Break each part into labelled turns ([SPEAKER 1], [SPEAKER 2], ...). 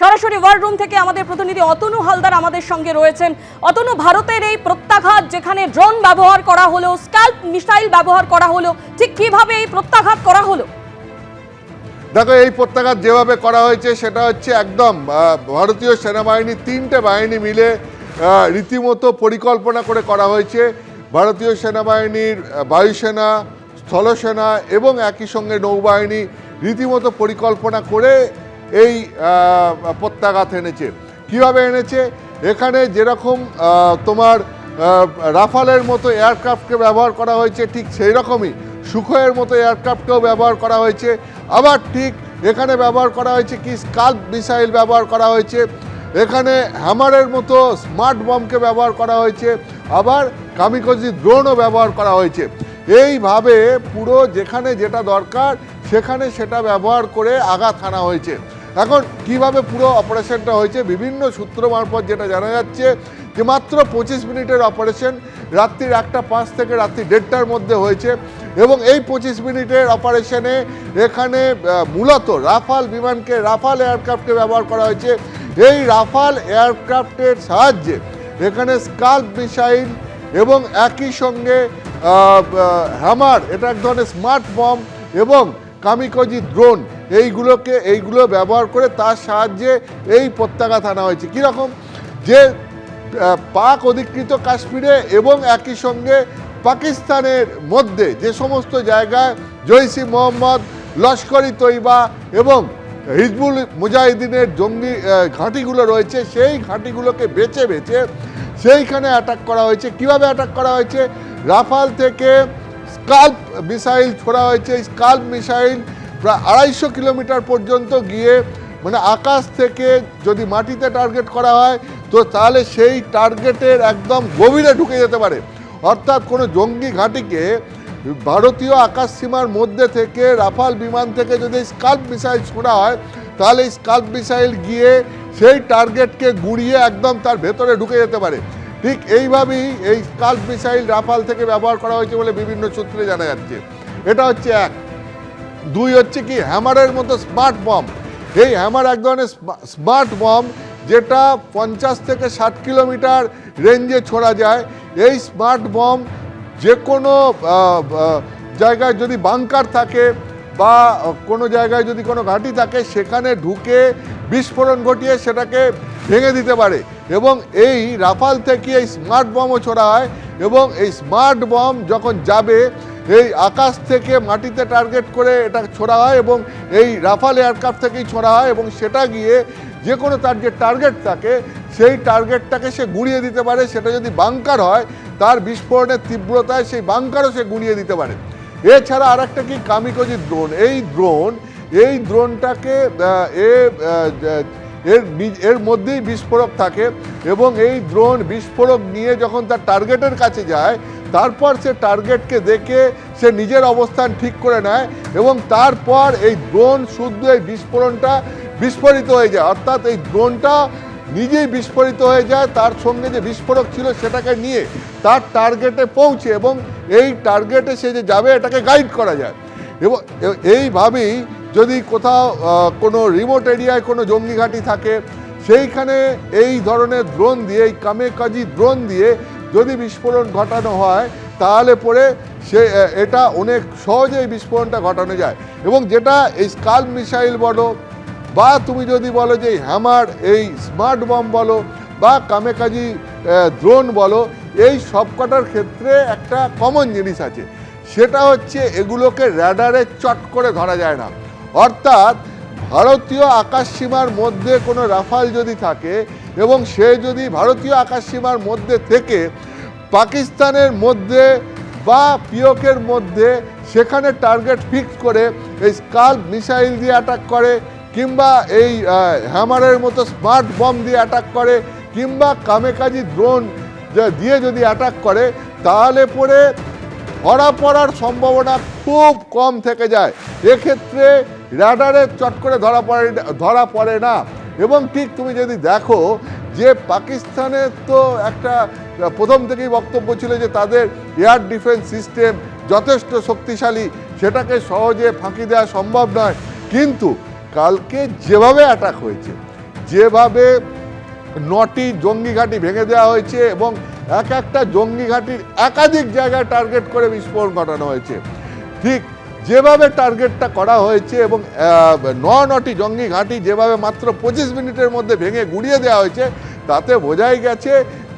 [SPEAKER 1] সরাসরি war room থেকে আমাদের প্রতিনিধি অতনু হালদার আমাদের সঙ্গে রয়েছেন। অতনু, ভারতের এই প্রত্যাঘাত, যেখানে ড্রোন ব্যবহার করা হলো, স্কাল্প মিসাইল ব্যবহার করা হলো, ঠিক কিভাবে এই প্রত্যাঘাত করা হলো?
[SPEAKER 2] দেখো, এই প্রত্যাঘাত যেভাবে করা হয়েছে সেটা হচ্ছে একদম ভারতীয় সেনাবাহিনী, তিনটে বাহিনী মিলে রীতিমতো পরিকল্পনা করে করা হয়েছে। ভারতীয় সেনাবাহিনীর বায়ুসেনা, স্থলসেনা এবং একই সঙ্গে নৌবাহিনী রীতিমতো পরিকল্পনা করে এই প্রত্যাঘাত এনেছে। কিভাবে এনেছে? এখানে যেরকম তোমার রাফালের মতো এয়ারক্রাফটকে ব্যবহার করা হয়েছে, ঠিক সেই রকমই সুখোয়ের মতো এয়ারক্রাফটকেও ব্যবহার করা হয়েছে। আবার ঠিক এখানে ব্যবহার করা হয়েছে কি স্কাল্প মিসাইল ব্যবহার করা হয়েছে, এখানে হ্যামারের মতো স্মার্ট বমকে ব্যবহার করা হয়েছে, আবার কামিকজি ড্রোনও ব্যবহার করা হয়েছে। এইভাবে পুরো যেখানে যেটা দরকার সেখানে সেটা ব্যবহার করে আঘাত হানা হয়েছে। এখন কিভাবে পুরো অপারেশনটা হয়েছে, বিভিন্ন সূত্র মারফত যেটা জানা যাচ্ছে যে মাত্র 25 মিনিটের অপারেশন, রাত্রির 1:05 থেকে রাত্রি 1:30টার মধ্যে হয়েছে। এবং এই 25 মিনিটের অপারেশনে এখানে মূলত রাফাল বিমানকে, রাফাল এয়ারক্রাফটকে ব্যবহার করা হয়েছে। এই রাফাল এয়ারক্রাফটের সাহায্যে এখানে স্কাল্প মিসাইল এবং একই সঙ্গে হ্যামার, এটা এক ধরনের স্মার্ট বম, এবং কামিকজি ড্রোন, এইগুলো ব্যবহার করে তার সাহায্যে এই প্রত্যাঘাত আনা হয়েছে। কীরকম? যে পাক অধিকৃত কাশ্মীরে এবং একই সঙ্গে পাকিস্তানের মধ্যে যে সমস্ত জায়গায় জৈশ ই মোহাম্মদ, লস্কর ই তৈবা এবং হিজবুল মুজাহিদিনের জঙ্গি ঘাঁটিগুলো রয়েছে, সেই ঘাঁটিগুলোকে বেছে বেছে সেইখানে অ্যাটাক করা হয়েছে। কিভাবে অ্যাটাক করা হয়েছে? রাফাল থেকে স্কাল্প মিসাইল ছোড়া হয়েছে। স্কাল্প মিসাইল প্রায় 250 কিলোমিটার পর্যন্ত গিয়ে, মানে আকাশ থেকে যদি মাটিতে টার্গেট করা হয় তো তাহলে সেই টার্গেটের একদম গভীরে ঢুকে যেতে পারে। অর্থাৎ কোনো জঙ্গি ঘাঁটিকে ভারতীয় আকাশ সীমার মধ্যে থেকে রাফাল বিমান থেকে যদি স্কাল্প মিসাইল ছোড়া হয় তাহলে স্কাল্প মিসাইল গিয়ে সেই টার্গেটকে গুঁড়িয়ে একদম তার ভেতরে ঢুকে যেতে পারে। ঠিক এইভাবেই এই স্কাল্প মিসাইল রাফাল থেকে ব্যবহার করা হয়েছে বলে বিভিন্ন সূত্রে জানা যাচ্ছে। এটা হচ্ছে এক। দুই হচ্ছে কি হ্যামারের মতো স্মার্ট বম। এই হ্যামার এক ধরনের স্মার্ট বম, যেটা 50 থেকে 60 কিলোমিটার রেঞ্জে ছোড়া যায়। এই স্মার্ট বম যে কোনো জায়গায় যদি বাংকার থাকে বা কোনো জায়গায় যদি কোনো ঘাঁটি থাকে সেখানে ঢুকে বিস্ফোরণ ঘটিয়ে সেটাকে ভেঙে দিতে পারে। এবং এই রাফাল থেকে এই স্মার্ট বমও ছোড়া হয়, এবং এই স্মার্ট বম যখন যাবে এই আকাশ থেকে মাটিতে টার্গেট করে এটা ছোড়া হয়, এবং এই রাফাল এয়ারক্রাফট থেকেই ছোড়া হয়, এবং সেটা গিয়ে যে কোনো তার যে টার্গেট থাকে সেই টার্গেটটাকে সে গুঁড়িয়ে দিতে পারে। সেটা যদি বাংকার হয় তার বিস্ফোরণের তীব্রতায় সেই বাংকারও সে গুঁড়িয়ে দিতে পারে। এছাড়া আর একটা কি কামিকজি ড্রোন। এই ড্রোনটাকে এর মধ্যেই বিস্ফোরক থাকে, এবং এই ড্রোন বিস্ফোরক নিয়ে যখন তার টার্গেটের কাছে যায় তারপর সে টার্গেটকে দেখে সে নিজের অবস্থান ঠিক করে নেয়, এবং তারপর এই ড্রোন শুদ্ধ এই বিস্ফোরণটা বিস্ফোরিত হয়ে যায়। অর্থাৎ এই ড্রোনটা নিজেই বিস্ফোরিত হয়ে যায়, তার সঙ্গে যে বিস্ফোরক ছিল সেটাকে নিয়ে তার টার্গেটে পৌঁছে, এবং এই টার্গেটে সে যে যাবে এটাকে গাইড করা যায়। এবং এইভাবেই যদি কোথাও কোনো রিমোট এরিয়ায় কোনো জঙ্গি ঘাঁটি থাকে সেইখানে এই ধরনের ড্রোন দিয়ে, এই কামিকজি ড্রোন দিয়ে যদি বিস্ফোরণ ঘটানো হয় তাহলে পরে এটা অনেক সহজেই বিস্ফোরণটা ঘটানো যায়। এবং যেটা এই স্কাল্প মিসাইল বলো বা তুমি যদি বলো যে হ্যামার, এই স্মার্ট বম বলো বা কামিকজি ড্রোন বলো, এই সবকটার ক্ষেত্রে একটা কমন জিনিস আছে, সেটা হচ্ছে এগুলোকে র্যাডারে চট করে ধরা যায় না। অর্থাৎ ভারতীয় আকাশসীমার মধ্যে কোনো রাফাল যদি থাকে এবং সে যদি ভারতীয় আকাশসীমার মধ্যে থেকে পাকিস্তানের মধ্যে বা পিওকের মধ্যে সেখানে টার্গেট ফিক্স করে এই স্কাল্প মিসাইল দিয়ে অ্যাটাক করে, কিংবা এই হ্যামারের মতো স্মার্ট বম দিয়ে অ্যাটাক করে, কিংবা কামিকজি ড্রোন দিয়ে যদি অ্যাটাক করে তাহলে পরে ধরা পড়ার সম্ভাবনা খুব কম থেকে যায়। এক্ষেত্রে র্যাডারে চট করে ধরা পড়ে না। এবং ঠিক তুমি যদি দেখো যে পাকিস্তানের তো একটা প্রথম থেকেই বক্তব্য ছিল যে তাদের এয়ার ডিফেন্স সিস্টেম যথেষ্ট শক্তিশালী, সেটাকে সহজে ফাঁকি দেওয়া সম্ভব নয়। কিন্তু কালকে যেভাবে অ্যাটাক হয়েছে, যেভাবে 9টি জঙ্গি ঘাঁটি ভেঙে দেওয়া হয়েছে এবং এক একটা জঙ্গি ঘাঁটির একাধিক জায়গায় টার্গেট করে বিস্ফোরণ ঘটানো হয়েছে, ঠিক যেভাবে টার্গেটটা করা হয়েছে এবং 9টি জঙ্গি ঘাঁটি যেভাবে মাত্র 25 মিনিটের মধ্যে ভেঙে গুড়িয়ে দেওয়া হয়েছে, তাতে বোঝাই গেছে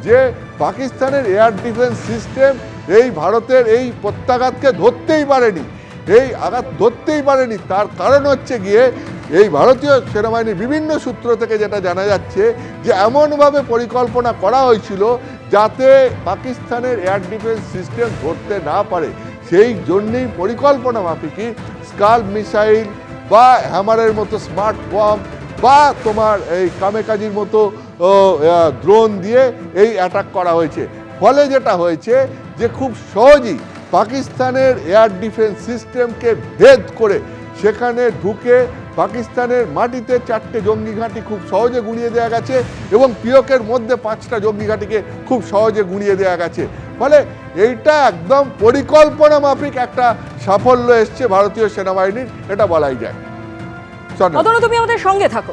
[SPEAKER 2] যে পাকিস্তানের এয়ার ডিফেন্স সিস্টেম এই ভারতের এই প্রত্যাঘাতকে ধরতেই পারেনি, এই আঘাত ধরতেই পারেনি। তার কারণ হচ্ছে গিয়ে এই ভারতীয় সেনাবাহিনীর বিভিন্ন সূত্র থেকে যেটা জানা যাচ্ছে যে এমনভাবে পরিকল্পনা করা হয়েছিল যাতে পাকিস্তানের এয়ার ডিফেন্স সিস্টেম ধরতে না পারে। সেই জন্যেই পরিকল্পনা মাফিকই স্কাল মিসাইল বা হ্যামারের মতো স্মার্ট বম বা তোমার এই কামেকাজির মতো ড্রোন দিয়ে এই অ্যাটাক করা হয়েছে। ফলে যেটা হয়েছে যে খুব সহজেই পাকিস্তানের এয়ার ডিফেন্স সিস্টেমকে ভেদ করে সেখানে ঢুকে পাকিস্তানের মাটিতে 4টে জঙ্গি ঘাঁটি খুব সহজে গুঁড়িয়ে দেওয়া গেছে এবং পিওকের মধ্যে 5টা জঙ্গি ঘাঁটিকে খুব সহজে গুঁড়িয়ে দেওয়া গেছে। ফলে এইটা একদম পরিকল্পনা মাফিক একটা সাফল্য এসছে ভারতীয় সেনাবাহিনীর, এটা বলাই যায়।
[SPEAKER 1] অতনু, তুমি আমাদের সঙ্গে থাকো।